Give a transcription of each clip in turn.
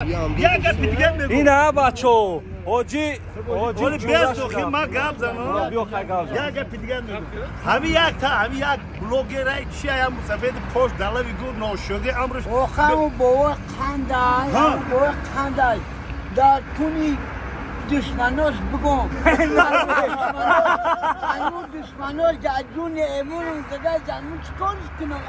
اینا بچو حاجی ولی بیست و خیلی ما گاب زنم یا گپ دیگر میگم همین یک بلوگر چی هم سفید پشت دلا ویگو نوشوگه امروز آخه بابا خندای در کنی دشمناش بگم هنو دشمناش در جون امون زده زنمون چکارش کنم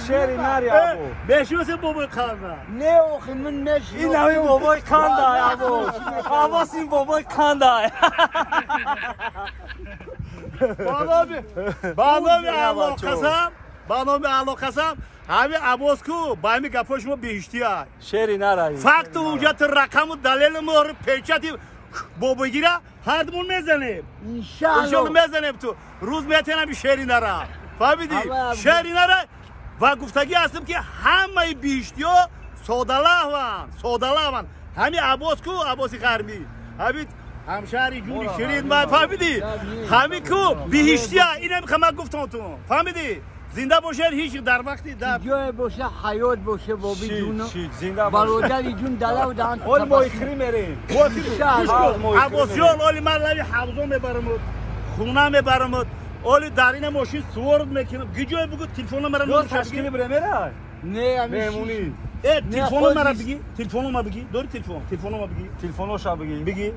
شعری نری ابو بشوسه بابا خانه نه آخه من نشید این همین بابای کندای ابو حواس این بابای کندای بانام علاقه همین عباس کو با همین گپاش ما بهشتی های شعری نری فقط اونجا رقم و دلیل مهر پیچتی بابا گیره هردمون میزنیم انشالله میزنیم تو روز میتونم شعری نره فهمیدی شعری نره و گفتگی هستم که همه بیشتی ها سوداله همین عباس کو عباسی غربی همین همشهری جونی شیرین ما فهمیدی همین کو بیشتی ها این هم خمک گفتم تو فهمیدی زنده باشه هیچ در وقتی در جای باشه حیات باشه بابی جون زنده برادر جون دلا و دهان اول مایخری میریم عباس جان اولی من لبی حوضا میبرمت خونه میبرمت اولی درین ماشین سوارد میکنم گیجای بگو تلفن مرا دو تشکیل بره میره نه میمونی تلفن مرا بگی تلفن ما بگی دور تلفن ما بگی تلفنش بگی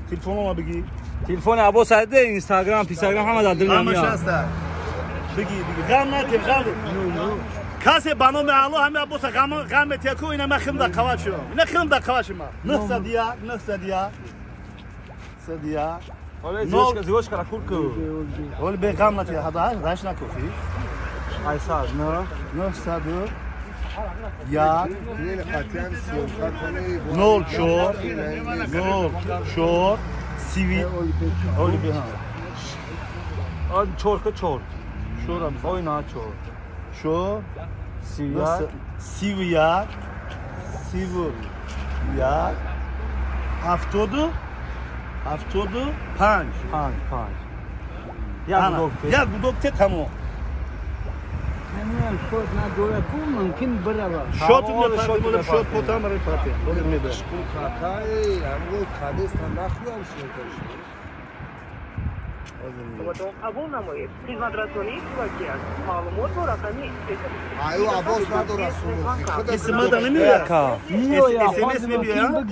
تلفن ما بگی تلفن عباس ده اینستاگرام همه در دنیا میاد بگی غم نکن غم کسی بانو معلو همه عباس غم تکو اینا ما خم در قواشو اینا خم در قواشو ما نه صدیا ولی زیوش کرا کورکو ولی به غم نتی هدا راش نکوفی ایساز نه صدو یا نول شور سیوی اولی به هم آن چورک چور شورم oyna çor. شو Siviyar. سیویار هفتاد پنج یا گودکته تمام نمی‌دونم شد نداره کو ممکن بره شات می‌پرد شات پوتام برای پاته ولی می‌بره خطای همون کادستان نخوام شد قبول نمایید خدمت رسانی توکی است معلومات و رقمی ایو عباس نداره اسم دادن میاد SMS میاد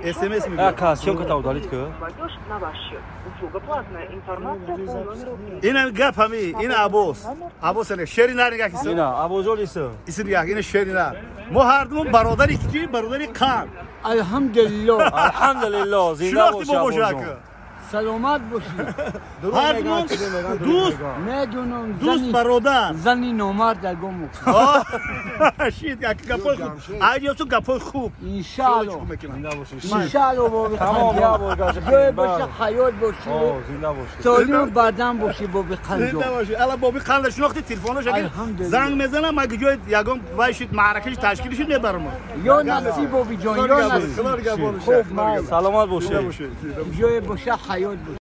SMS میاد Jaka съемка удалить ка? Платеж на ваш счет. Услуга платная. Информация по номеру. این گپ همی این عباس نه شری نرگه کسی اینا ابوزولیسه اسم یا این شری نه ما هر دو برادری کی برادری کان الحمدلله زنده باشه سلامت باشی هر دو دوست میدونم دوست برادر زنی نامرد در گم شید گپای خوب آیا تو گپای خوب انشالله زنده باشی انشالله بابی تمام یا بولگاز جای باشه حیات باشی زنده باشی سالم بدن باشی بابی خنجو زنده باشی الان بابی خنده شناختی تلفنش اگه زنگ میزنم مگه جای یگام وایشید معرکش تشکیلش نمیبرم یا نصیب بابی جان یا نصیب خوب سلامت باشی جای باشه حیات باشی